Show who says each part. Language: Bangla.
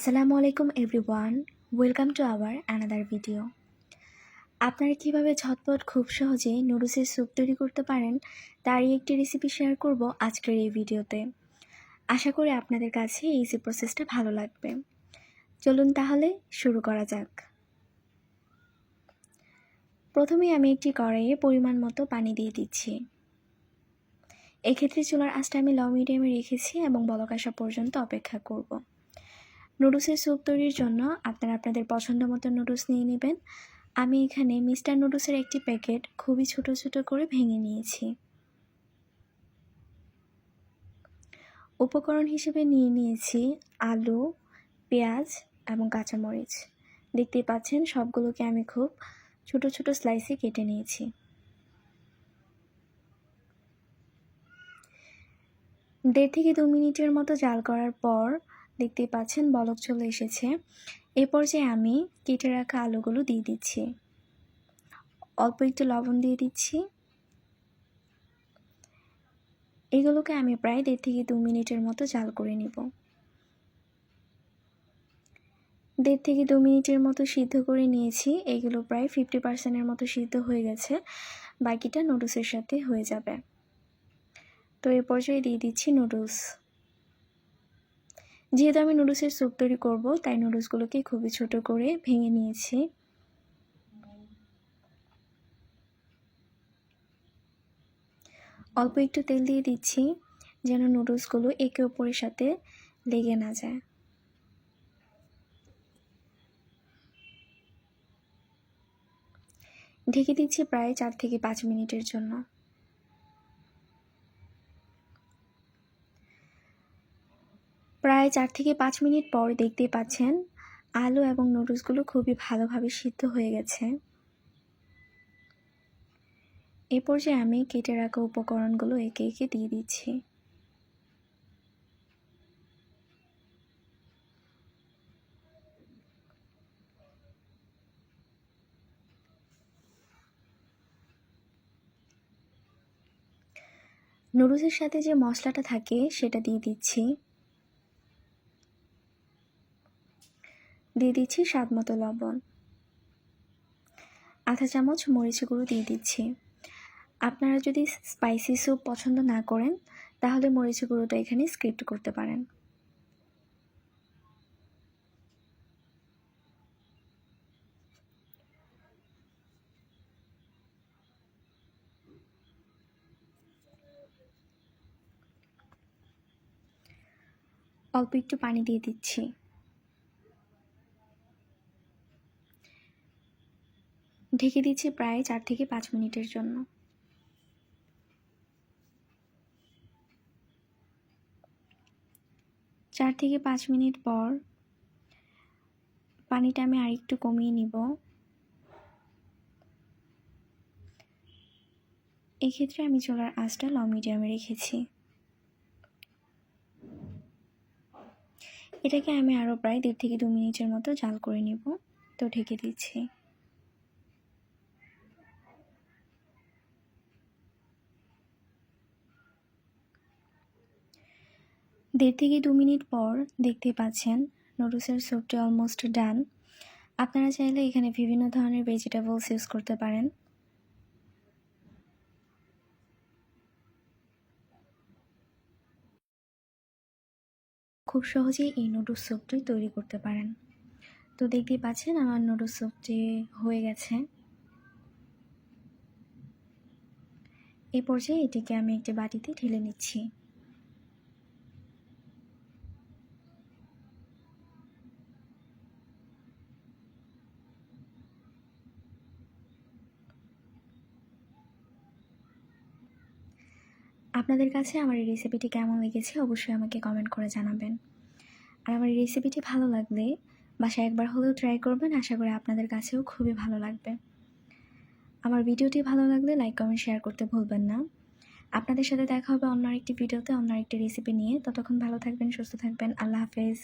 Speaker 1: আসসালামু আলাইকুম everyone, welcome to our another video. আপনারা কিভাবে ঝটপট খুব সহজে নুডলসের স্যুপ তৈরি করতে পারেন তারই একটি রেসিপি শেয়ার করব আজকের এই ভিডিওতে। আশা করি আপনাদের কাছে এই প্রসেসটা ভালো লাগবে। চলুন তাহলে শুরু করা যাক। প্রথমেই আমি একটি কড়াইয়ে পরিমাণ মতো পানি দিয়ে দিচ্ছি। এক্ষেত্রে চুলার আঁচটা আমি লো মিডিয়ামে রেখেছি এবং বলক আসা পর্যন্ত অপেক্ষা করব। নুডলসের স্যুপ তৈরির জন্য আপনারা আপনাদের পছন্দ মতো নুডলস নিয়ে নেবেন। আমি এখানে মিস্টার নুডলসের একটি প্যাকেট খুবই ছোট ছোট করে ভেঙে নিয়েছি। উপকরণ হিসেবে নিয়ে নিয়েছি আলু, পেঁয়াজ এবং কাঁচামরিচ। দেখতেই পাচ্ছেন সবগুলোকে আমি খুব ছোট ছোট স্লাইসে কেটে নিয়েছি। দেড় থেকে 2 মিনিটের মতো জাল করার পর দেখতেই পাচ্ছেন বলক চলে এসেছে। এ পর্যায়ে আমি কেটে রাখা আলুগুলো দিয়ে দিচ্ছি। অল্প একটু লবণ দিয়ে দিচ্ছি। এগুলোকে আমি প্রায় 1.5 থেকে 2 মিনিটের মতো জাল করে নিব। 1.5 থেকে 2 মিনিটের মতো সিদ্ধ করে নিয়েছি। এগুলো প্রায় 50% মতো সিদ্ধ হয়ে গেছে, বাকিটা নুডলসের সাথে হয়ে যাবে। তো এই পর্যায়ে দিয়ে দিচ্ছি নুডলস। যেহেতু আমি নুডলসের স্যুপ তৈরি করব, তাই নুডলসগুলোকে খুবই ছোট করে ভেঙে নিয়েছি। অল্প একটু তেল দিয়ে দিচ্ছি যেন নুডলসগুলো একে অপরের সাথে লেগে না যায়। ঢেকে দিচ্ছি প্রায় 4 থেকে 5 মিনিটের জন্য। প্রায় 4 থেকে 5 মিনিট পর দেখতেই পাচ্ছেন আলু এবং নুডলসগুলো খুবই ভালোভাবে সিদ্ধ হয়ে গেছে। এ পর্যায়ে আমি কেটে রাখা উপকরণগুলো একে একে দিয়ে দিচ্ছি। নুডলসের সাথে যে মশলাটা থাকে সেটা দিয়ে দিচ্ছি। দিয়ে দিচ্ছি স্বাদ মতো লবণ। আধা চামচ মরিচ গুঁড়ো দিয়ে দিচ্ছি। আপনারা যদি স্পাইসি স্যুপ পছন্দ না করেন তাহলে মরিচ গুঁড়োটা এখানে স্কিপ করতে পারেন। অল্প একটু পানি দিয়ে দিচ্ছি। ঢেকে দিচ্ছি প্রায় 4 থেকে 5 মিনিটের জন্য। 4 থেকে 5 মিনিট পর পানিটা আমি আরেকটু কমিয়ে নিব। এক্ষেত্রে আমি চুলার আঁচটা লো মিডিয়ামে রেখেছি। এটাকে আমি আরও প্রায় 1.5 থেকে 2 মিনিটের মতো জাল করে নিব। তো ঢেকে দিচ্ছি। দেড় থেকে 2 মিনিট পর দেখতে পাচ্ছেন নুডলসের স্যুপটি অলমোস্ট ডান। আপনারা চাইলে এখানে বিভিন্ন ধরনের ভেজিটেবলস ইউজ করতে পারেন। খুব সহজেই এই নুডলস স্যুপটি তৈরি করতে পারেন। তো দেখতেই পাচ্ছেন আমার নুডলস স্যুপটি হয়ে গেছে। এই পর্যায়ে এটিকে আমি একটি বাটিতে ঢেলে নিচ্ছি। আপনাদের কাছে আমার এই রেসিপিটি কেমন লেগেছে অবশ্যই আমাকে কমেন্ট করে জানাবেন। আর আমার এই রেসিপিটি ভালো লাগলে বাসায় একবার হলেও ট্রাই করবেন। আশা করি আপনাদের কাছেও খুবই ভালো লাগবে। আমার ভিডিওটি ভালো লাগলে লাইক, কমেন্ট, শেয়ার করতে ভুলবেন না। আপনাদের সাথে দেখা হবে অন্য আরেকটি ভিডিওতে, অন্য আরেকটি রেসিপি নিয়ে। ততক্ষণ ভালো থাকবেন, সুস্থ থাকবেন। আল্লাহ হাফেজ।